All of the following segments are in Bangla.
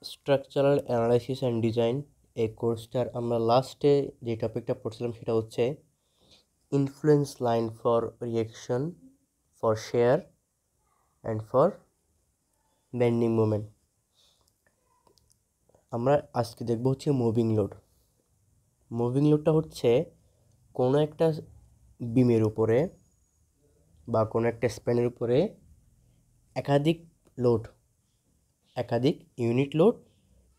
স্ট্রাকচারাল অ্যানালাইসিস অ্যান্ড ডিজাইন এই কোর্সটার আমরা লাস্টে যে টপিকটা পড়ছিলাম সেটা হচ্ছে influence line for reaction for share and for bending moment. আমরা আজকে দেখব হচ্ছে মুভিং লোড। মুভিং লোডটা হচ্ছে কোনো একটা বিমের উপরে বা কোনো একটা স্প্যানের উপরে একাধিক ইউনিট লোড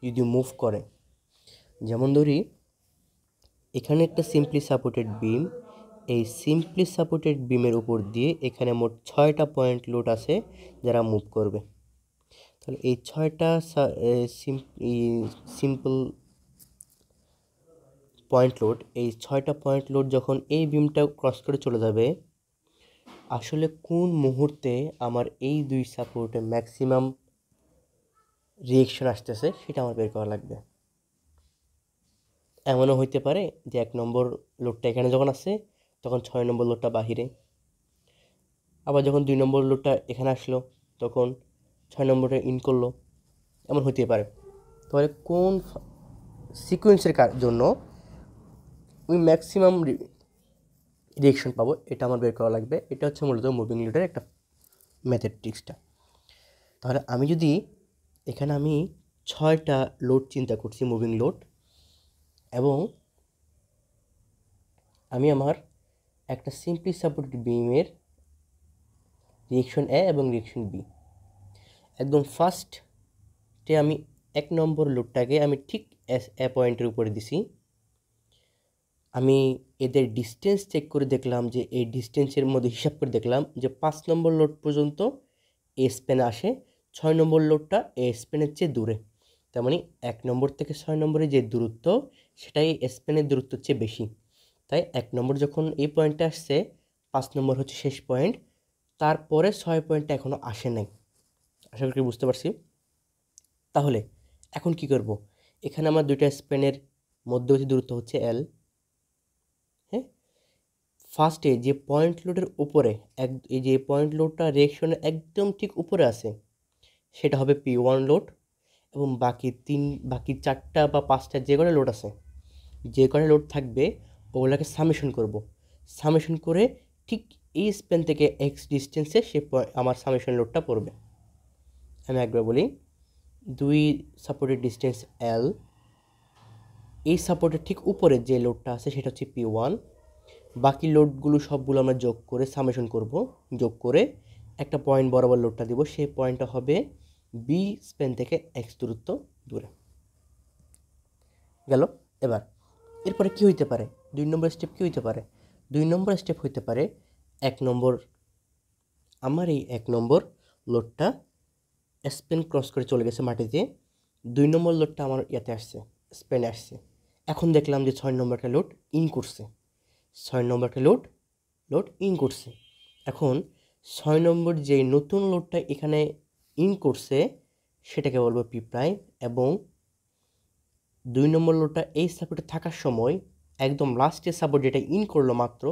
যদি মুভ করে, যেমন ধরি এখানে একটা সিম্পলি সাপোর্টেড বিম, এই সিম্পলি সাপোর্টেড বিমের উপর দিয়ে এখানে মোট 6টা পয়েন্ট লোড আছে যারা মুভ করবে। তাহলে এই 6টা সিম্পল পয়েন্ট লোড, এই 6টা পয়েন্ট লোড যখন এই বিমটা ক্রস করে চলে যাবে, আসলে কোন মুহূর্তে আমার এই দুই সাপোর্টে ম্যাক্সিমাম রিয়েকশন আসতেছে সেটা আমার বের করা লাগবে। এমনও হইতে পারে যে 1 নম্বর লোডটা এখানে যখন আসে তখন 6 নম্বর লোডটা বাহিরে, আবার যখন 2 নম্বর লোডটা এখানে আসলো তখন 6 নম্বরটা ইন করলো, এমন হইতে পারে। তাহলে কোন সিকোয়েন্সের জন্য আমি ম্যাক্সিমাম রিয়েকশন পাবো এটা আমার বের করা লাগবে। এটা হচ্ছে মূলত মুভিং লোডের একটা ম্যাথমেটিক্সটা। তাহলে আমি যদি এখানে 6টা লোড চিন্তা করছি মুভিং লোড, এবং আমি আমার একটা সিম্পলি সাপোর্টেড বিমের রিয়েকশন এ এবং রিয়েকশন বি, একদম ফার্স্টে আমি 1 নম্বর লোডটাকে আমি ঠিক এ পয়েন্টের উপরে দিছি। আমি এদের ডিস্টেন্স চেক করে দেখলাম যে এই ডিস্টেন্সের মধ্যে হিসাব করে দেখলাম যে 5 নম্বর লোড পর্যন্ত এ স্প্যানে আসে, 6 নম্বর লোডটা এ স্প্যানের চেয়ে দূরে। তার মানে 1 নম্বর থেকে 6 নম্বরে যে দূরত্ব সেটাই স্প্যানের দূরত্বের চেয়ে বেশি। তাই 1 নম্বর যখন এই পয়েন্টে আসছে, 5 নম্বর হচ্ছে শেষ পয়েন্ট, তারপরে 6 পয়েন্টটা এখনও আসে নাই। আশা করি বুঝতে পারছি। তাহলে এখন কি করব? এখানে আমার দুইটা স্প্যানের মধ্যবর্তী দূরত্ব হচ্ছে এল। হ্যাঁ, ফার্স্টে যে পয়েন্ট লোডের উপরে এই যে পয়েন্ট লোডটা রিয়েকশনের একদম ঠিক উপরে আছে সেটা হবে P1 লোড, এবং বাকি 4টা বা 5টা যে কটা লোড আছে, যে কটা লোড থাকবে ওগুলোকে সামেশন করব। সামেশন করে ঠিক এই স্প্যান থেকে এক্স ডিস্টেন্সে আমার সামেশন লোডটা পড়বে। আমি একবার বলি, 2 সাপোর্টের ডিস্টেন্স এল, এই সাপোর্টের ঠিক উপরে যে লোডটা আছে সেটা হচ্ছে P1, বাকি লোডগুলো সবগুলো আমরা যোগ করে সামেশন করব, যোগ করে একটা পয়েন্ট বরাবর লোডটা দিব, সেই পয়েন্টটা হবে বি স্প্যান থেকে এক্স দূরত্ব দূরে গেল। এরপরে কি হইতে পারে? 2 নম্বর স্টেপ কি হইতে পারে? 2 নম্বর স্টেপ হইতে পারে আমার এই 1 নম্বর লোডটা স্প্যান ক্রস করে চলে গেছে মাটিতে, 2 নম্বর লোডটা আমার ইয়াতে আসছে, স্প্যানে আসছে। এখন দেখলাম যে 6 নম্বরটা লোড ইন করছে, 6 নম্বরটা লোড ইন করছে। এখন 6 নম্বর যে নতুন লোডটা এখানে ইন করছে সেটাকে বলবো পি প্রাইম, এবং 2 নম্বর লোডটা এই সাপোর্টে থাকার সময় একদম লাস্টের সাপোর্ট যেটা ইন করলো মাত্র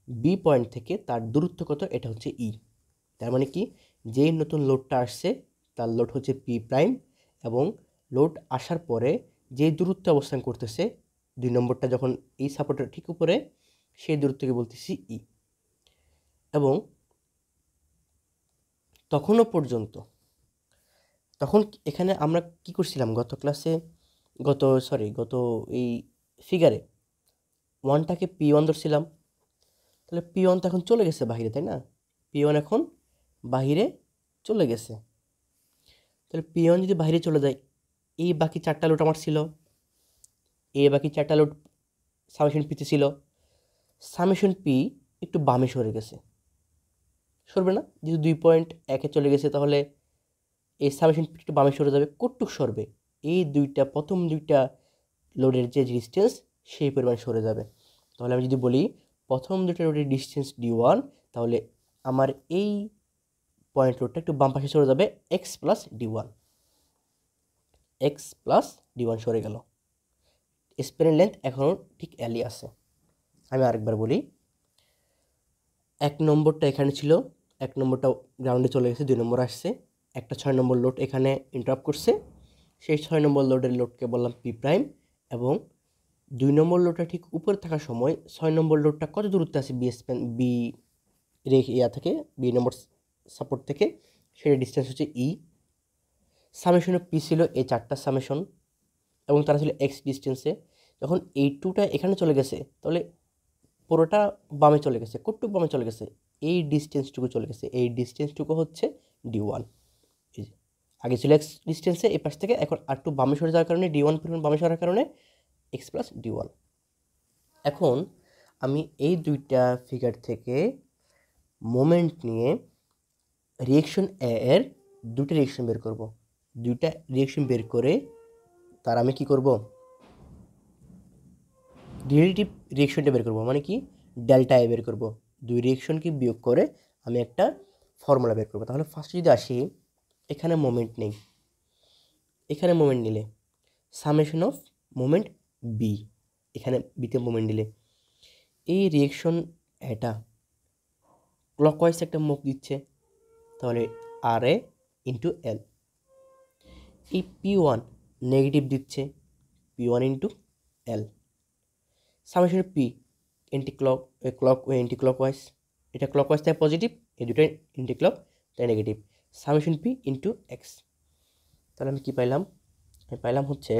বি পয়েন্ট থেকে, তার দূরত্ব কত? এটা হচ্ছে ই। তার মানে কি, যেই নতুন লোডটা আসছে তার লোড হচ্ছে পি প্রাইম, এবং লোড আসার পরে যেই দূরত্বে অবস্থান করতেছে 2 নম্বরটা যখন এই সাপোর্টের ঠিক উপরে, সেই দূরত্বকে বলতেছি ই। এবং তখন এখানে আমরা কি করছিলাম গত এই ফিগারে 1টাকে P1 ধরছিলাম। তাহলে P1 তো এখন চলে গেছে বাহিরে, তাই না? P1 এখন বাহিরে চলে গেছে। তাহলে P1 যদি বাহিরে চলে যায়, এই বাকি 4টা লোড আমার ছিল, বাকি 4টা লোড সামেশন পিতে ছিল, সামেশন পি একটু বামে সরে গেছে, সরবে না? যেহেতু 2.1-এ চলে গেছে, তাহলে এই সামেশন পি একটু বামে সরে যাবে। কতটুক সরবে? এই প্রথম দুইটা লোডের যে ডিস্টেন্স সেই পরিমাণ সরে যাবে। তাহলে আমি যদি বলি প্রথম দুটো লোডের ডিস্টেন্স D1, তাহলে আমার এই পয়েন্ট লোডটা একটু বাম পাশে সরে যাবে, এক্স প্লাস D1 সরে গেল। স্প্যানের লেন্থ এখনও ঠিক এলই আছে। আমি আরেকবার বলি, 1 নম্বরটা এখানে ছিল, 1 নম্বরটা গ্রাউন্ডে চলে গেছে, 2 নম্বর আসছে, একটা 6 নম্বর লোড এখানে ইন্টারাপ্ট করছে, সেই 6 নম্বর লোডের লোডকে বললাম পি প্রাইম, এবং 2 নম্বর লোডটা ঠিক উপরে থাকার সময় 6 নম্বর লোডটা কত দূরত্বে আছে বি থেকে বি নম্বর সাপোর্ট থেকে, সেটা ডিস্টেন্স হচ্ছে ই। সামেশন অফ পি ছিল এই 4টা সামেশন, এবং তারা ছিল এক্স ডিস্টেন্সে। যখন এই 2টা এখানে চলে গেছে, তাহলে পুরোটা বামে চলে গেছে। কতটুকু বামে চলে গেছে? এই ডিস্টেন্সটুকু চলে গেছে। এই ডিস্টেন্সটুকু হচ্ছে D1। আগে ছিল এক্স ডিস্টেন্সে এই পাশ থেকে, এখন আর একটু বামে সরে যাওয়ার কারণে D1 পরিমাণ বামে সরার কারণে এক্স প্লাস D1। এখন আমি এই 2টা ফিগার থেকে মোমেন্ট নিয়ে রিয়েকশন এ এর 2টা রিয়েকশন বের করব। 2টা রিয়েকশন বের করে তার আমি কি করব? রিলেটিভ রিয়েকশনটা বের করব, মানে কি ডেল্টা এ বের করব। 2 রিয়েকশনকে বিয়োগ করে আমি একটা ফর্মুলা বের করব। তাহলে ফার্স্টে যদি আসি, এখানে মোমেন্ট নেই, এখানে মোমেন্ট নিলে সামেশন অফ মোমেন্ট বি, এখানে বিতে মোমেন্ট নিলে এই রিয়েকশন এটা ক্লকওয়াইজ একটা মুখ দিচ্ছে, তাহলে আর এ ইন্টু এল। এই P1 নেগেটিভ দিচ্ছে, P1 into L. Summation P anti clockwise, এটা ক্লকওয়াইজ তাই পজিটিভ, এই দুটাই এন্টি ক্লক তাই negative. Summation P into X. তাহলে আমি কি পাইলাম? আমি পাইলাম হচ্ছে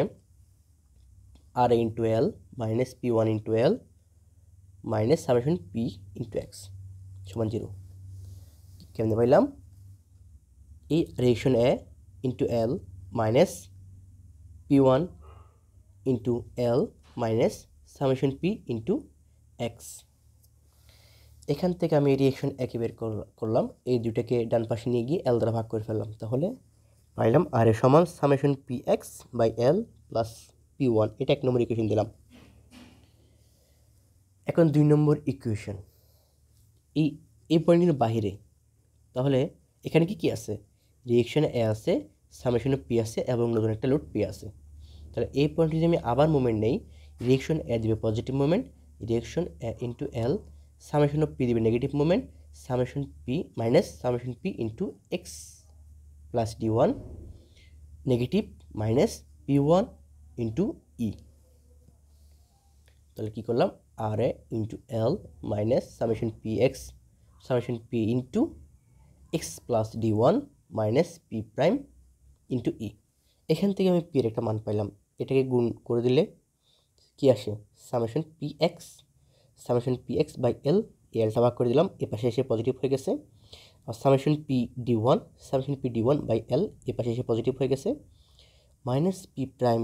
R A into L minus P1 into L minus summation P into X সমান 0। কেমনে পাইলাম? এই reaction A into L minus P1 into L minus summation P into X. এখান থেকে আমি রিয়েকশন একে বের করলাম, এই দুটাকে ডান পাশে নিয়ে গিয়ে এল দ্বারা ভাগ করে ফেললাম। তাহলে পাইলাম আর এ সমান summation P X by L plus P1। এটা 1 নম্বর ইকুয়েশন দিলাম। এখন 2 নম্বর ইকুয়েশন, এই পয়েন্টের বাহিরে। তাহলে এখানে কি আছে? রিয়েকশনে এ আছে, সামেশনে পি আছে, এবং নতুন একটা লোড পি আছে। তাহলে এই পয়েন্টে যদি আমি আবার মোমেন্ট নেই, রিয়েকশন এ দিবে positive moment, reaction A into L, summation of P দিবে negative moment, summation P minus summation P into X plus D1 negative minus P1 into E. তাহলে কী করলাম? R A into L minus summation P X summation P into X plus D1 minus P prime into E. এখান থেকে আমি পি এর একটা মান পাইলাম, এটাকে গুণ করে দিলে কি আসে? Summation P X by L, এলটা ভাগ করে দিলাম, এ পাশে এসে পজিটিভ হয়ে গেছে। আর summation P D one by L, এ পাশে এসে পজিটিভ হয়ে গেছে, minus P prime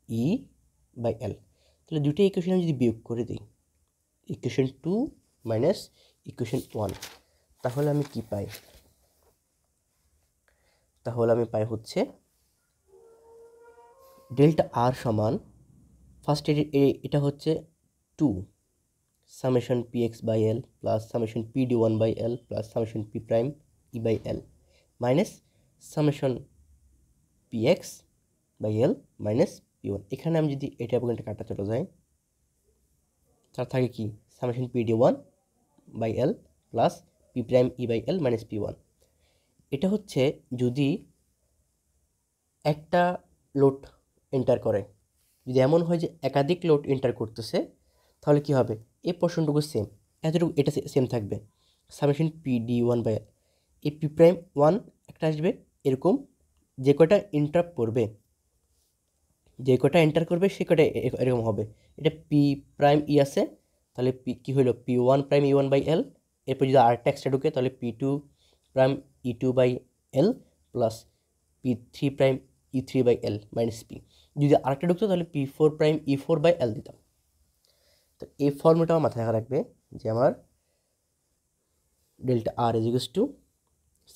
E by L. তাহলে দুটো ইকুয়েশন আমি যদি বিয়োগ করে দিই, ইকুয়েশন 2 মাইনাস ইকুয়েশন 1, তাহলে আমি কি পাই? তাহলে আমি পাই হচ্ছে ডেল্টা আর সমান, ফার্স্ট এটা হচ্ছে 2 summation P X by L plus summation P D1 by L plus summation P prime E by L minus summation P X by L minus P1। এখানে আমি যদি এটা এবং এটা কাটা চলে যায়, তার থাকে কি? Summation P D1 by L plus P prime E by L minus P1। এটা হচ্ছে যদি একটা লোড এন্টার করে, যদি এমন হয় যে একাধিক লোড এন্টার করতেছে, তাহলে কি হবে? এই পোর্শনটুকু সেম, এতটুকু এটা সেম থাকবে, সামেশন পি D1 বাই এল। এই পি প্রাইম 1 একটা আসবে, এরকম যে কটা এন্টার করবে সে কটা এরকম হবে। এটা পি প্রাইম ই আছে, তাহলে পি কী হলো? P1 প্রাইম E1 বাই এল। এরপর যদি আরেকটা এক্সট্রা ঢুকে, তাহলে P2 prime E2 by L plus P3 prime E3 by L minus P. যদি আরেকটা ঢুকতো, তাহলে P4 প্রাইম E4 বাই এল দিতাম। তো এই ফর্মুলাটা আমার মাথায় রাখবে যে আমার delta R is equals to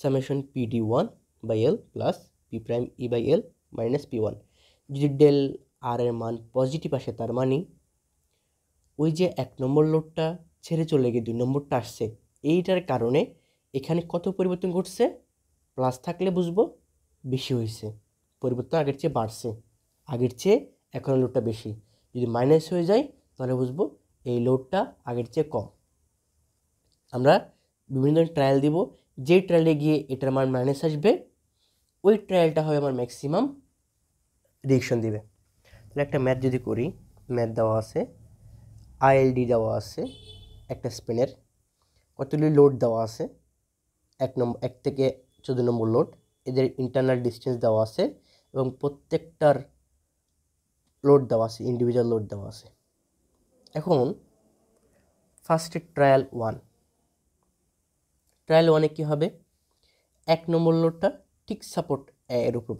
summation P D1 by L plus P prime E by L minus P1। যদি ডেল আর এর মান পজিটিভ আসে, তার মানে ওই যে 1 নম্বর লোডটা ছেড়ে চলে গিয়ে 2 নম্বরটা আসছে, এইটার কারণে এখানে কত পরিবর্তন ঘটছে? প্লাস থাকলে বুঝবো বেশি হয়েছে, পরিবর্তন আগের চেয়ে বাড়ছে, আগের চেয়ে এখন লোডটা বেশি। যদি মাইনাস হয়ে যায়, তাহলে বুঝবো এই লোডটা আগের চেয়ে কম। আমরা বিভিন্ন ধরনের ট্রায়াল দিব, যেই ট্রায়ালে গিয়ে এটার মান মাইনাস আসবে, ওই ট্রায়ালটা হবে আমার ম্যাক্সিমাম রিয়েকশন দিবে। তাহলে একটা ম্যাথ যদি করি, ম্যাথ দেওয়া আছে, আইএলডি দেওয়া আছে একটা স্পেনের, কতগুলি লোড দেওয়া আছে, 1 থেকে 14 নম্বর লোড, এদের ইন্টারনাল ডিস্টেন্স দেওয়া আছে এবং প্রত্যেকটার লোড দেওয়া আছে, ইন্ডিভিজুয়াল লোড দেওয়া আছে। এখন ফার্স্টে ট্রায়াল 1 কী হবে, 1 নম্বর লোডটা ঠিক সাপোর্ট এর উপর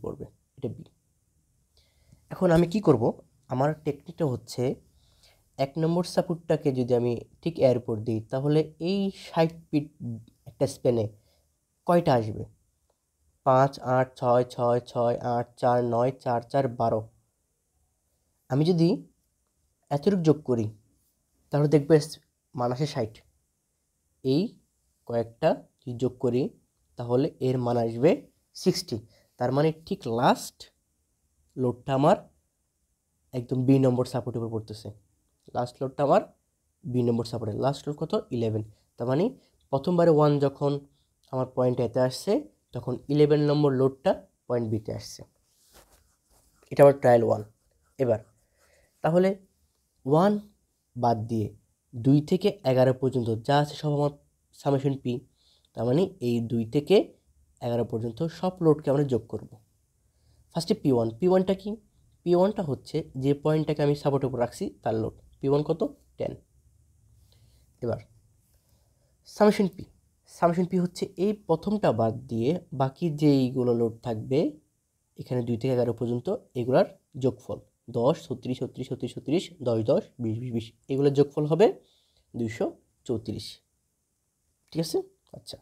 পড়বে, এটা বি। এখন আমি কি করব, আমার টেকনিকটা হচ্ছে 1 নম্বর সাপোর্টটাকে যদি আমি ঠিক এর উপর দিই, তাহলে এই 60 ফিট একটা স্পেনে কয়টা আসবে, 5, 8, 6, 6, 6, 8, 4, 9, 4, 4, 12। আমি যদি এতটুকু যোগ করি তাহলে দেখবে মান আসে 60। এই কয়েকটা যদি যোগ করি তাহলে এর মান আসবে 60। তার মানে ঠিক লাস্ট লোডটা আমার একদম বি নম্বর সাপোর্টের উপর পড়তেছে। লাস্ট লোডটা আমার বি নম্বর সাপোর্টে, লাস্ট লোড কত, 11। তার মানে প্রথমবারে 1 যখন আমার পয়েন্ট এতে আসছে, তখন 11 নম্বর লোডটা পয়েন্ট বিতে আসছে। এটা আমার ট্রায়াল 1। এবার তাহলে 1 বাদ দিয়ে 2 থেকে 11 পর্যন্ত যা আছে সব আমার সামেশন পি। তার মানে এই 2 থেকে 11 পর্যন্ত সব লোডকে আমরা যোগ করব। ফার্স্টে P1টা কি, P1টা হচ্ছে যে পয়েন্টটাকে আমি সাপোর্টের উপর রাখছি তার লোড। P1 কত, 10। এবার সামেশন পি হচ্ছে এই প্রথমটা বাদ দিয়ে বাকি যেইগুলো লোড থাকবে এখানে 2 থেকে 11 পর্যন্ত, এগুলার যোগফল 10, 36, 36, 36, 36, 10, 10, 20, 20, 20, এগুলোর যোগফল হবে 234। ঠিক আছে, আচ্ছা।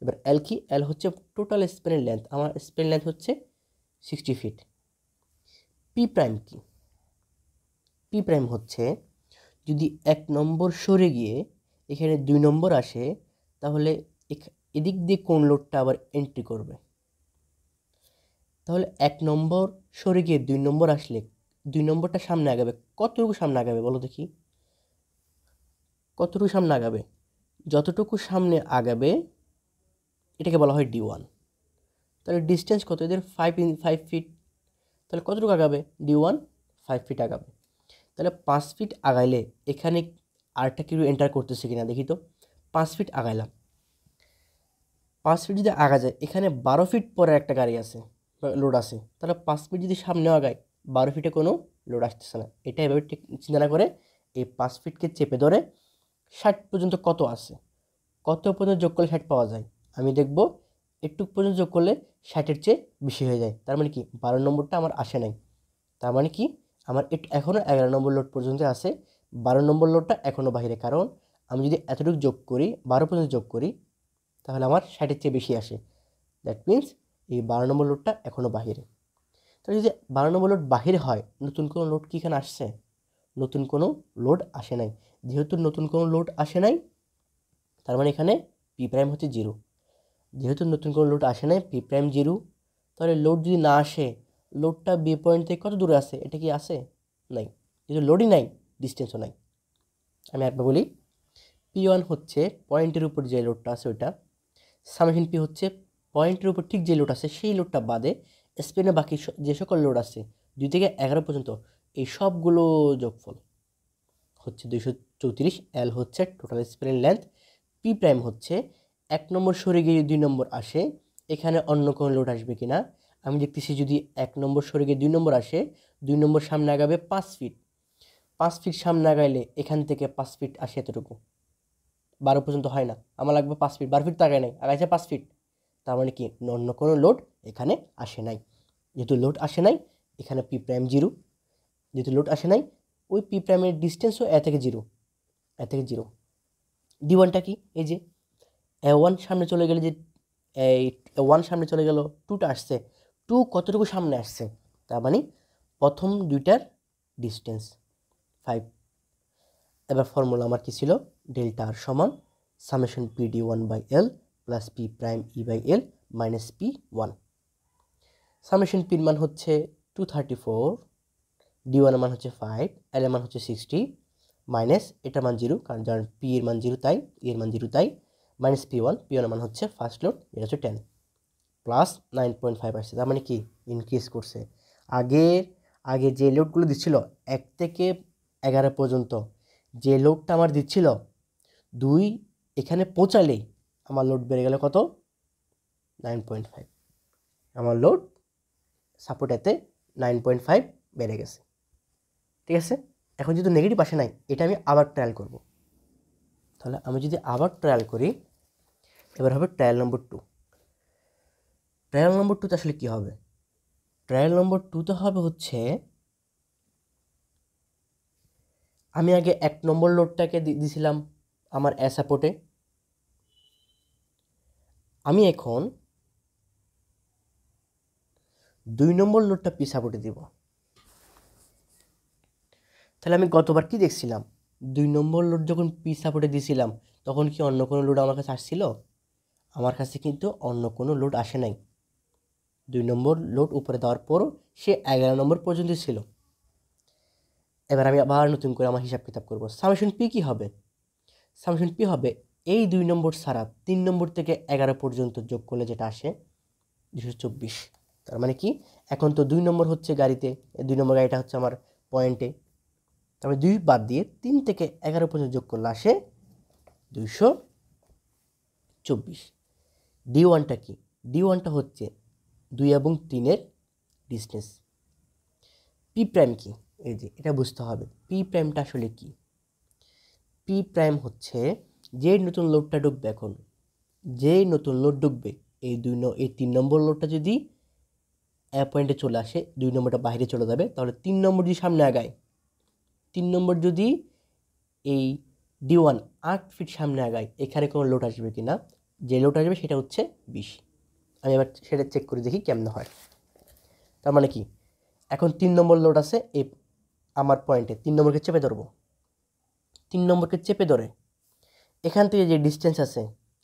এবার এল কি, এল হচ্ছে টোটাল স্পেনের লেন্থ, আমার স্পেন লেন্থ হচ্ছে 60 ফিট। পি প্রাইম কি, পি প্রাইম হচ্ছে যদি 1 নম্বর সরে গিয়ে এখানে 2 নম্বর আসে, তাহলে এদিক দিয়ে কোন লোডটা আবার এন্ট্রি করবে। তাহলে 1 নম্বর সরে গিয়ে 2 নম্বর আসলে 2 নম্বরটা সামনে আগাবে, কতটুকু সামনে আগাবে বলো দেখি, কতটুকু সামনে আগাবে, যতটুকু সামনে আগাবে এটাকে বলা হয় D1। তাহলে ডিস্টেন্স কত এদের, 5 ফিট। তাহলে কতটুকু আগাবে, D1 5 ফিট আগাবে। তাহলে 5 ফিট আগাইলে এখানে আরেকটা কিছু এন্টার করতেছে কিনা দেখি তো। 5 ফিট আগাইলাম, 5 ফিট যদি আগা যায়, এখানে 12 ফিট পরে একটা গাড়ি আছে, লোড আছে, তাহলে 5 ফিট যদি সামনে আগায় 12 ফিটে কোনো লোড আসতেছে না। এটা এভাবে ঠিক চিন্তা না করে এই 5 ফিটকে চেপে ধরে 60 পর্যন্ত কত আছে, কত পর্যন্ত যোগ করলে 60 পাওয়া যায়, আমি দেখব একটু পর্যন্ত যোগ করলে 60-এর চেয়ে বেশি হয়ে যায়। তার মানে কি 12 নম্বরটা আমার আসে নাই। তার মানে কি আমার এখনও 11 নম্বর লোড পর্যন্ত আছে, 12 নম্বর লোডটা এখনও বাইরে। কারণ আমি যদি এতটুকু যোগ করি, 12 পর্যন্ত যোগ করি, তাহলে আমার 60-এর চেয়ে বেশি আসে। দ্যাট মিনস এই 12 নম্বর লোডটা এখনও বাহিরে। তাহলে যদি 12 নম্বর লোড বাহিরে হয়, নতুন কোনো লোড কি এখানে আসছে, নতুন কোনো লোড আসে নাই। যেহেতু নতুন কোনো লোড আসে নাই, তার মানে এখানে পি প্রাইম হচ্ছে 0। যেহেতু নতুন কোনো লোড আসে নাই, পি প্রাইম 0। তাহলে লোড যদি না আসে, লোডটা বি পয়েন্ট থেকে কত দূরে আছে, এটা কি আছে, নাই। যেহেতু লোডই নাই, ডিস্টেন্সও নাই। আমি একবার বলি, P1 হচ্ছে পয়েন্টের উপর যে লোডটা আছে ওইটা, সামেশন পি হচ্ছে পয়েন্টের উপর ঠিক যে লোড আছে সেই লোডটা বাদে স্পেনে বাকি যে সকল লোড আছে 2 থেকে 11 পর্যন্ত, এই সবগুলো যোগফল হচ্ছে 234। এল হচ্ছে টোটাল স্পেনের লেন্থ। পি প্রাইম হচ্ছে 1 নম্বর সরে গিয়ে 2 নম্বর আসে, এখানে অন্য কোনো লোড আসবে কিনা। আমি দেখতেছি যদি 1 নম্বর সরে গিয়ে 2 নম্বর আসে, 2 নম্বর সামনে আগাবে 5 ফিট, 5 ফিট সামনে আগাইলে এখান থেকে 5 ফিট আসে এতটুকু, 12 পর্যন্ত হয় না, আমার লাগবে 5 ফিট। 12 ফিট তো আগায় নাই, আগাইছে 5 ফিট। তার মানে কি অন্য কোনো লোড এখানে আসে নাই। যেহেতু লোড আসে নাই, এখানে পি প্রাইম 0। যেহেতু লোড আসে নাই, ওই পি প্রাইমের ডিস্টেন্সও এ থেকে 0, D1টা কি, এই যে A1 সামনে চলে গেলে যে এই A1 সামনে চলে গেল, 2টা আসছে, 2 কতটুকু সামনে আসছে, তার মানে প্রথম দুইটার ডিস্টেন্স 5। এবার ফর্মুলা আমার কি ছিল, ডেল্টা আর সমান summation PD1/L plus P prime E/L minus P1। Summation পির মান হচ্ছে 234, D1 এর মান হচ্ছে 5, L এর মান হচ্ছে 60, মাইনাস এটার মান 0 কারণ যার P এর মান 0 তাই, E এর মান 0 তাই, মাইনাস P1 এর মান হচ্ছে ফার্স্ট লোড, এটা হচ্ছে 10। প্লাস 9.5 আসছে, তার মানে কি ইনক্রিজ করছে। আগে যে লোডগুলো দিচ্ছিল 1 থেকে 11 পর্যন্ত, যে লোডটা আমার দিচ্ছিল 2 এখানে পৌঁছালেই আমার লোড বেড়ে গেল কত, 9.5। আমার লোড সাপোর্ট এতে 9.5 বেড়ে গেছে। ঠিক আছে, এখন যেহেতু নেগেটিভ আসে নাই, এটা আমি আবার ট্রায়াল করব। তাহলে আমি যদি আবার ট্রায়াল করি, এবার হবে ট্রায়াল নম্বর 2। ট্রায়াল নম্বর 2তে আসলে কী হবে? ট্রায়াল নম্বর 2তে হবে হচ্ছে, আমি আগে 1 নম্বর লোডটাকে দিয়েছিলাম আমার এ সাপোর্টে, আমি এখন 2 নম্বর লোডটা পি সাপোর্টে দিব। তাহলে আমি গতবার কি দেখছিলাম, 2 নম্বর লোড যখন পি সাপোর্টে দিয়েছিলাম তখন কি অন্য কোনো লোড আমার কাছে আসছিল? আমার কাছে কিন্তু অন্য কোনো লোড আসে নাই। 2 নম্বর লোড উপরে দেওয়ার পরও সে 11 নম্বর পর্যন্ত ছিল। এবার আমি আবার নতুন করে আমার হিসাব কিতাব করবো। সামেশন পি কী হবে? সামেশন পি হবে এই 2 নম্বর ছাড়া 3 নম্বর থেকে 11 পর্যন্ত যোগ করলে যেটা আসে 224। তার মানে কি, এখন তো 2 নম্বর হচ্ছে গাড়িতে, 2 নম্বর গাড়িটা হচ্ছে আমার পয়েন্টে, তারপরে 2 বাদ দিয়ে 3 থেকে 11 পর্যন্ত যোগ করলে আসে 224। ডি ওয়ানটা কি? ডি ওয়ানটা হচ্ছে 2 এবং 3-এর ডিস্টেন্স। পি প্রাইম কি? এই যে এটা বুঝতে হবে, পি প্রাইমটা আসলে কি। পি প্রাইম হচ্ছে যে নতুন লোডটা ঢুকবে, এখন যে নতুন লোড ঢুকবে এই 3 নম্বর লোডটা যদি এ পয়েন্টে চলে আসে, 2 নম্বরটা বাইরে চলে যাবে, তাহলে 3 নম্বর যদি সামনে আগায়, 3 নম্বর যদি এই D1 8 ফিট সামনে আগায়, এখানে কোনো লোড আসবে কি না? যে লোড আসবে সেটা হচ্ছে 20। আমি এবার সেটা চেক করে দেখি কেমনে হয়। তার মানে কি, এখন 3 নম্বর লোড আছে এই আমার পয়েন্টে, 3 নম্বরকে চেপে ধরবো। 3 নম্বরকে চেপে ধরে এখান থেকে যে ডিস্টেন্স আছে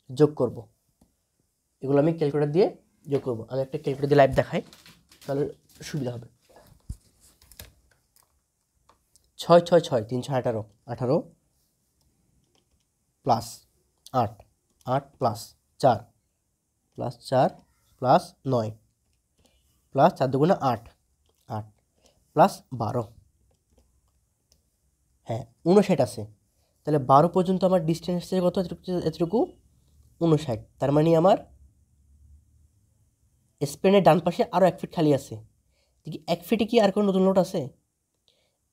যোগ করব। এগুলো আমি ক্যালকুলেটর দিয়ে যোগ করব। আমি একটা ক্যালকুলেটর দিয়ে লাইভ দেখাই, তাহলে সুবিধা হবে। 6 6 6 318, 18 plus 8 8 plus 4 plus 4 plus 9 plus 4 দুগুণে 8 8 প্লাস 12, হ্যাঁ 59 আছে। তাহলে 12 পর্যন্ত আমার ডিস্টেন্স আছে কত? এতটুকু 59। তার মানে আমার স্পেনের ডান পাশে আরও 1 ফিট খালি আছে। দেখি 1 ফিটে কি আর কোনো নতুন লোড আছে?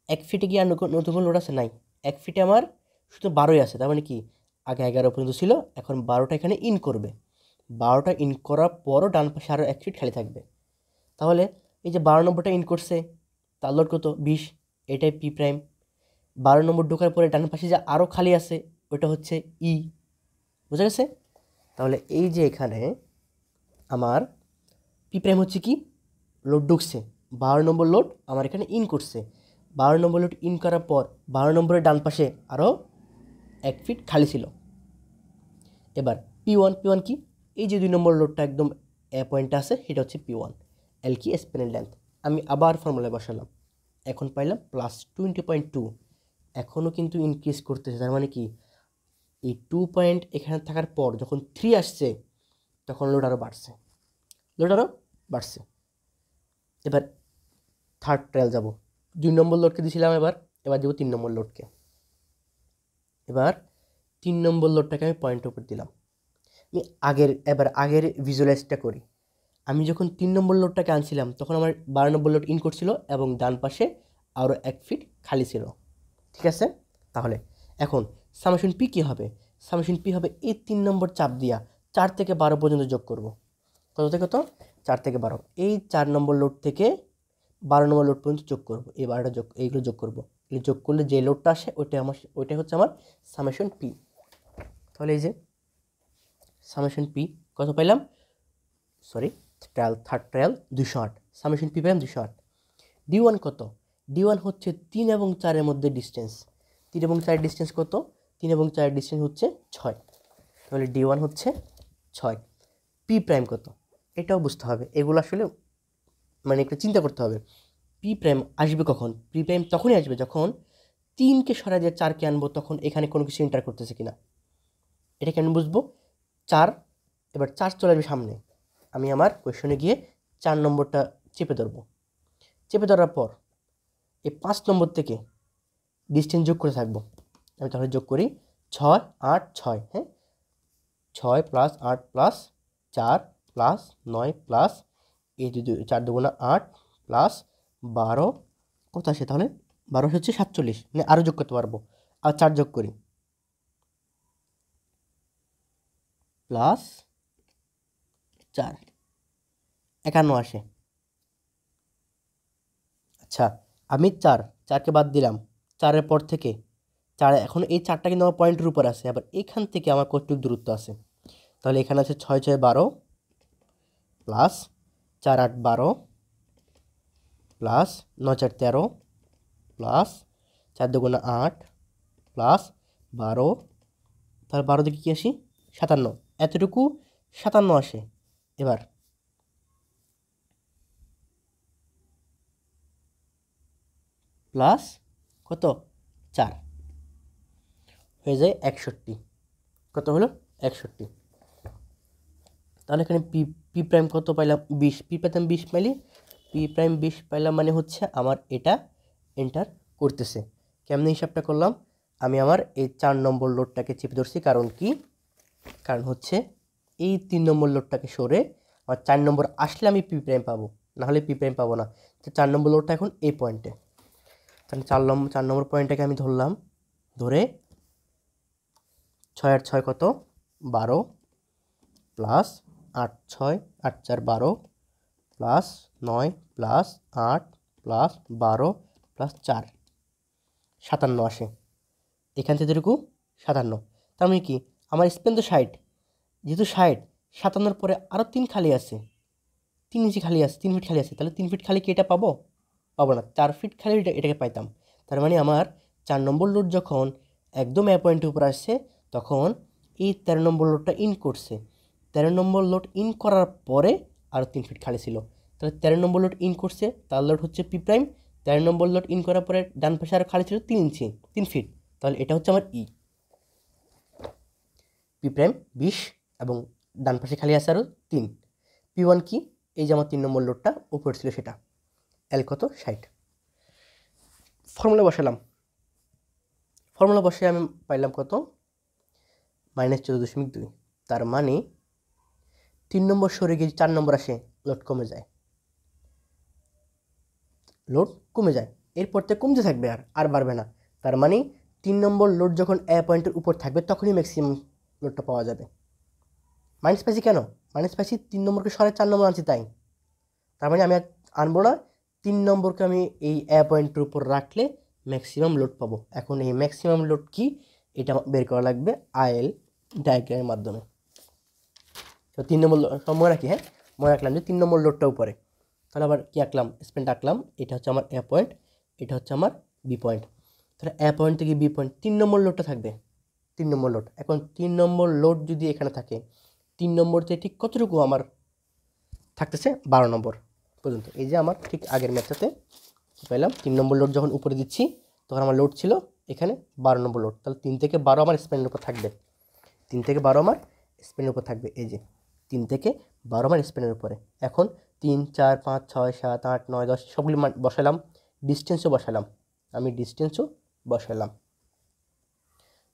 1 ফিটে কি আর নতুন কোনো লোড আছে? নাই। 1 ফিটে আমার শুধু 12ই আছে। তার মানে কি, আগে 11 পর্যন্ত ছিল, এখন 12টা এখানে ইন করবে। 12টা ইন করার পরও ডান পাশে আরও 1 ফিট খালি থাকবে। তাহলে এই যে 12 নম্বরটা ইন করছে, তার লোড কত? 20। এটাই পি প্রাইম। 12 নম্বর ঢোকার পরে ডান পাশে যে আরও খালি আছে ওটা হচ্ছে ই। বুঝা গেছে? তাহলে এই যে এখানে আমার পি প্রাইম হচ্ছে কি, লোড ঢুকছে, 12 নম্বর লোড আমার এখানে ইন করছে। 12 নম্বর লোড ইন করার পর 12 নম্বরের ডান পাশে আরও 1 ফিট খালি ছিল। এবার P1 কি, এই যে 2 নম্বর লোডটা একদম এ পয়েন্টে আছে সেটা হচ্ছে P1। এল কি, স্প্যানের লেন্থ। আমি আবার ফর্মুলায় বসালাম, এখন পাইলাম প্লাস 20.2। এখনও কিন্তু ইনক্রিজ করতেছে, তার মানে কি এই 2 পয়েন্ট এখানে থাকার পর যখন 3 আসছে তখন লোড আরও বাড়ছে। এবার থার্ড ট্রায়াল যাব। 2 নম্বর লোডকে দিয়েছিলাম, এবার দেবো 3 নম্বর লোডকে। এবার 3 নম্বর লোডটাকে আমি পয়েন্টের উপর দিলাম। আমি আগের ভিজুয়ালাইজটা করি। আমি যখন 3 নম্বর লোডটাকে আনছিলাম তখন আমার 12 নম্বর লোড ইন করছিল এবং ডান পাশে আরও 1 ফিট খালি ছিল। ঠিক আছে, তাহলে এখন সামেশন পি কী হবে? সামেশন পি হবে এই 3 নম্বর চাপ দিয়া 4 থেকে 12 পর্যন্ত যোগ করব। কত থেকে কত? 4 থেকে 12। এই 4 নম্বর লোড থেকে 12 নম্বর লোড পর্যন্ত যোগ করব। এই 12টা এইগুলো যোগ করব। এগুলো যোগ করলে যে লোডটা আসে ওইটাই হচ্ছে আমার সামেশন পি। তাহলে এই যে সামেশন পি কত পাইলাম? থার্ড ট্রায়াল 208, সামেশন পি পাইলাম 208। D1 কত? D1 হচ্ছে 3 এবং 4-এর মধ্যে ডিস্টেন্স। 3 এবং 4-এর ডিস্টেন্স কত? 3 এবং 4-এর ডিস্টেন্স হচ্ছে 6। তাহলে D1 হচ্ছে 6। পি প্রাইম কত? এটাও বুঝতে হবে। এগুলো আসলে মানে একটু চিন্তা করতে হবে। পি প্রাইম আসবে কখন? পি প্রাইম তখনই আসবে যখন 3কে সরা দিয়ে 4কে আনবো, তখন এখানে কোনো কিছু এন্টার করতেছে কিনা। এটা কেন বুঝবো? 4, এবার 4 চলে আসবে সামনে, আমি আমার কোয়েশনে গিয়ে 4 নম্বরটা চেপে ধরবো। চেপে ধরার পর এই 5 নম্বর থেকে ডিস্টেন্স যোগ করে থাকবো। আমি তাহলে যোগ করি 6 8 6, হ্যাঁ, 6 প্লাস 8 প্লাস 4 প্লাস 9 প্লাস এই 4 দুগুণা 8 প্লাস 12, কত আসে তাহলে? 12 হচ্ছে 47, মানে আরও যোগ করতে পারবো। আর 4 যোগ করি প্লাস 4 51 আসে। আচ্ছা, আমি 4কে বাদ দিলাম, 4-এর পর থেকে 4, এখন এই 4টা কিন্তু আমার পয়েন্টের উপর আছে। আবার এখান থেকে আমার কতটুকু দূরত্ব আছে? তাহলে এখানে আছে 6 6 12 প্লাস 4 8 12 প্লাস 9 4 13 প্লাস 4 দুগুণা 8 প্লাস 12, তাহলে 12 দিকে কি আসি? 57, এতটুকু 57 আসে। এবার প্লাস কত? 4 হয়ে যায় 61। কত হলো? 61। তাহলে এখানে পি পি প্রাইম কত পাইলাম? 20। পি পেতাম 20 পাইলে পি প্রাইম 20 পাইলাম, মানে হচ্ছে আমার এটা এন্টার করতেছে। কেমনে হিসাবটা করলাম? আমি আমার এই 4 নম্বর লোডটাকে চেপে ধরছি। কারণ কি? কারণ হচ্ছে এই 3 নম্বর লোডটাকে সরে আমার 4 নম্বর আসলে আমি পি প্রাইম পাবো, নাহলে পি প্রাইম পাবো না। তো 4 নম্বর লোডটা এখন এই পয়েন্টে। তাহলে 4 নম্বর পয়েন্টটাকে আমি ধরলাম। ধরে 6 আর 6 কত? 12 plus 8 6 8 4 12 plus 9 plus 8 plus 12 plus 4 57 আসে। এখান থেকে এটুকু 57। তার মানে কি? আমার স্পেন তো 60, যেহেতু 60, 57-র পরে আরও 3 খালি আছে, 3 ইঞ্চি খালি আছে, 3 ফিট খালি আছে। তাহলে 3 ফিট খালি কি এটা পাবো? পাবো না। 4 ফিট খালি এটাকে পাইতাম। তার মানে আমার 4 নম্বর লোড যখন একদম এ পয়েন্টের উপর আসছে, তখন এই 13 নম্বর লোডটা ইন করছে। 13 নম্বর লোড ইন করার পরে আরও 3 ফিট খালি ছিল। তাহলে 13 নম্বর লোড ইন করছে, তার লোড হচ্ছে P prime. 13 number load in করার পরে ডান পাশে আরও খালি ছিল 3 ইঞ্চি, 3 ফিট। তাহলে এটা হচ্ছে আমার ই। পি প্রাইম 20 এবং ডান পাশে খালি আছে আরও 3। পি ওয়ান কি? এই যে আমার 3 নম্বর লোডটা উপর ছিল সেটা। এল কত? 60। ফর্মুলা বসালাম। ফর্মুলা বসে আমি পাইলাম কত? -14.2। তার মানে 3 নম্বর সরে গিয়ে 4 নম্বর আসে, লোড কমে যায়। লোড কমে যায়, এরপর থেকে কমতে থাকবে, আর বাড়বে না। তার মানে 3 নম্বর লোড যখন এ পয়েন্টের উপর থাকবে তখনই ম্যাক্সিমাম লোডটা পাওয়া যাবে। মাইনাস পাইছি কেন? মাইনাস পাইছি 3 নম্বরকে সরে 4 নম্বর আনছি তাই। তার মানে আমি আর আনবো না, 3 নম্বরকে আমি এই এ পয়েন্টের উপর রাখলে ম্যাক্সিমাম লোড পাবো। এখন এই ম্যাক্সিমাম লোড কি, এটা বের করা লাগবে আইএল ডায়াগ্রামের মাধ্যমে। তো 3 নম্বর সব মনে রাখি, হ্যাঁ, মনে রাখলাম যে 3 নম্বর লোডটা উপরে। তাহলে আবার কি আঁকলাম? স্পেন আঁকলাম। এটা হচ্ছে আমার এ পয়েন্ট, এটা হচ্ছে আমার বি পয়েন্ট। তাহলে এ পয়েন্ট থেকে বি পয়েন্ট 3 নম্বর লোডটা থাকবে। 3 নম্বর লোড, এখন 3 নম্বর লোড যদি এখানে থাকে, 3 নম্বর থেকে ঠিক কতটুকু আমার থাকতেছে? 12 নম্বর পর্যন্ত। এই যে আমার ঠিক আগের ম্যাথটাতে কী পাইলাম? 3 নম্বর লোড যখন উপরে দিচ্ছি তখন আমার লোড ছিল এখানে 12 নম্বর লোড। তাহলে 3 থেকে 12 আমার স্প্যানের উপর থাকবে। 3 থেকে 12 আমার স্প্যানের উপর থাকবে। এই যে 3 থেকে 12 আমার স্প্যানের উপরে। এখন 3 4 5 6 7 8 9 10 সবগুলি বসালাম। ডিস্টেন্সও বসালাম, আমি ডিস্টেন্সও বসালাম।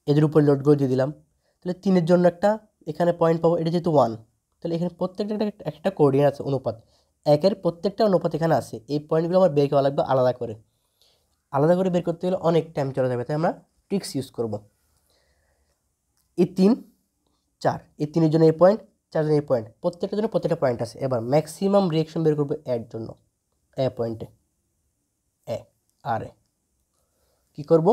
এদের উপর লোডগুলো দিয়ে দিলাম। তাহলে 3-এর জন্য একটা এখানে পয়েন্ট পাবো, এটা যেহেতু 1, তাহলে এখানে প্রত্যেকটা একটা কোঅর্ডিনেট আছে, অনুপাত। 1-এর প্রত্যেকটা অনুপাত এখানে আছে। এই পয়েন্টগুলো আমার বের করা লাগবে আলাদা করে। আলাদা করে বের করতে গেলে অনেক টাইম চলে যাবে, তাই আমরা ট্রিক্স ইউজ করব। এই 3 4, এই 3-এর জন্য এই পয়েন্ট, 4-এর জন্য এই পয়েন্ট, প্রত্যেকটার জন্য প্রত্যেকটা পয়েন্ট আছে। এবার ম্যাক্সিমাম রিয়াকশন বের করবো এর জন্য। এ পয়েন্টে এ আর এ কী করবো?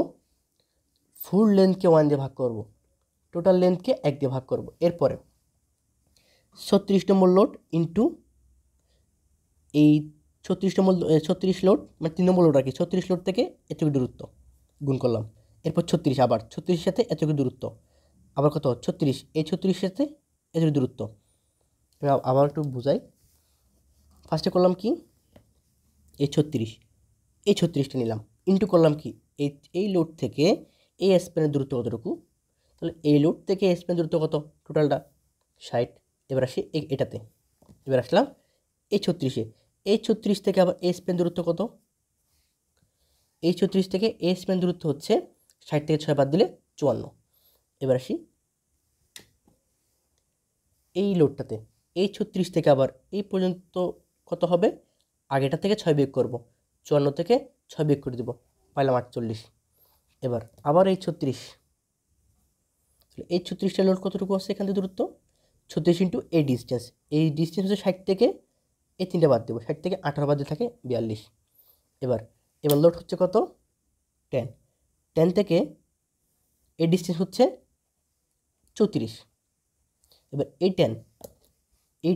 ফুল লেন্থকে 1 দিয়ে ভাগ করব, টোটাল লেন্থকে 1 দিয়ে ভাগ করব। এরপরে 36 নম্বর লোড ইন্টু এই 36 নম্বর 36 লোড, মানে 3 নম্বর লোড আর কি, 36 লোড থেকে এতটুকু দূরত্ব গুণ করলাম। এরপর 36, আবার 36-এর সাথে এতটুকু দূরত্ব, আবার কত? 36, এই 36-এর সাথে এতটুকু দূরত্ব। আবার একটু বুঝাই। ফার্স্টে করলাম কি? এই 36, এই 36টা নিলাম, ইন্টু করলাম কি? এই লোড থেকে এই স্প্যানের দূরত্ব কতটুকু? তাহলে এই লোড থেকে স্প্যানের দূরত্ব কত? টোটালটা 60। এবার আসি এটাতে, এবার আসলাম এই 36-এ। এই 36 থেকে আবার এ স্প্যান দূরত্ব কত? এই 36 থেকে এ স্প্যান দূরত্ব হচ্ছে 60 থেকে 6 বাদ দিলে 54। এবার আসি এই লোডটাতে। এই 36 থেকে আবার এই পর্যন্ত কত হবে? আগেটা থেকে 6 বিয়োগ করব, 54 থেকে 6 বিয়োগ করে দেব, পাইলাম 48। এবার আবার এই 36, এই 36টা লোড কতটুকু আছে এখান থেকে দূরত্ব? 36 ইন্টু এই ডিস্টেন্স। এই ডিস্টেন্স হচ্ছে 60 থেকে এই 3টা বাদ দেবো, 60 থেকে 18 বাদ দিয়ে থাকে 42। এবার লোড হচ্ছে কত? 10। 10 থেকে এই ডিস্টেন্স হচ্ছে 34। এবার এই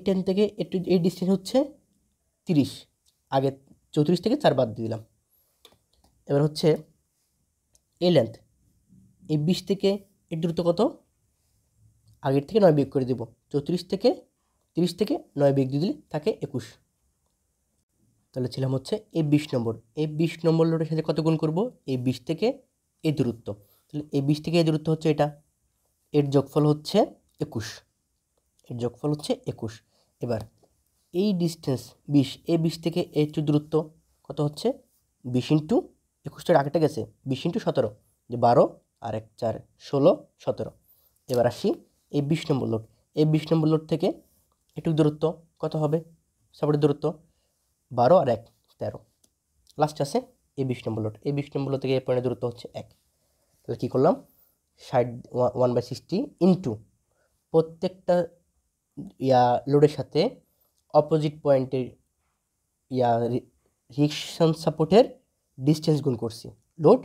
10 থেকে একটু এই ডিস্টেন্স হচ্ছে 30। আগে 34 থেকে 4 বাদ দিয়ে দিলাম। এবার হচ্ছে এই লেন্থ, এই 20 থেকে এর দূরত্ব কত? আগের থেকে 9 বিয়োগ করে দেব, 34 থেকে 30 থেকে 9 বিয়োগ দিয়ে দিলে থাকে 21। তাহলে ছিলাম হচ্ছে এই 20 নম্বর। এই 20 নম্বর লোডের সাথে কত গুণ করব? এই 20 থেকে এই দূরত্ব। তাহলে এই 20 থেকে এই দূরত্ব হচ্ছে এটা, এর যোগফল হচ্ছে 21। এর যোগফল হচ্ছে 21। এবার এই ডিস্টেন্স 20, এই 20 থেকে এই দূরত্ব কত হচ্ছে? 20 ইন্টু 21টার আগেটা গেছে, 20 ইন্টু 17, যে 12 আর 1 4 16 17। এবার আসি এই 20 নম্বর লোড। এই 20 নম্বর লোড থেকে একটু দূরত্ব কত হবে? সাপোর্টের দূরত্ব 12 আর 1 13। লাস্ট আছে এই 20 নম্বর লোড। এই 20 নম্বর লোড থেকে এই পয়েন্টের দূরত্ব হচ্ছে 1। তাহলে কী করলাম? 1/60 ইন্টু প্রত্যেকটা লোডের সাথে অপোজিট পয়েন্টের রিয়েকশন সাপোর্টের ডিস্টেন্স গুণ করছি। লোড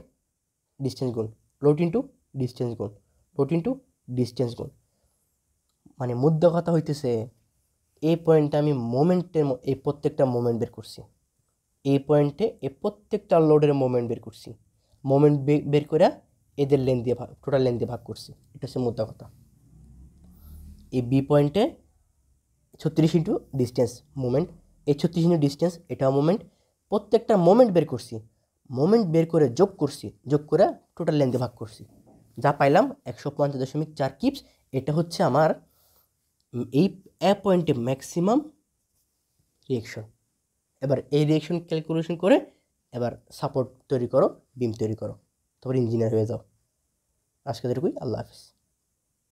ডিস্টেন্স গুণ, লোড ইন্টু ডিস্টেন্স গুণ, লোড ইন্টু ডিস্টেন্স গুণ। মানে মুদ্রা কথা হইতেছে এই পয়েন্টে আমি মোমেন্টের এই প্রত্যেকটা মোমেন্ট বের করছি। এই পয়েন্টে এই প্রত্যেকটা লোডের মোমেন্ট বের করছি। মোমেন্ট বের করে এদের লেন্থ দিয়ে ভাগ, টোটাল লেন্থ দিয়ে ভাগ করছি। এটা হচ্ছে মুদ্রা কথা। এই বি পয়েন্টে 36 ইন্টু ডিস্টেন্স মোমেন্ট, এই 36 ইন্টু ডিস্টেন্স এটাও মোমেন্ট, প্রত্যেকটা মোমেন্ট বের করছি। মোমেন্ট বের করে যোগ করছি, যোগ করে টোটাল লেন্থে ভাগ করছি, যা পাইলাম 150.4 কিপস। এটা হচ্ছে আমার এই পয়েন্টে ম্যাক্সিমাম রিয়েকশন। এবার এই রিয়েকশন ক্যালকুলেশন করে এবার সাপোর্ট তৈরি করো, বিম তৈরি করো, তারপর ইঞ্জিনিয়ার হয়ে যাও। আজকে এটুকুই। আল্লাহ হাফিজ।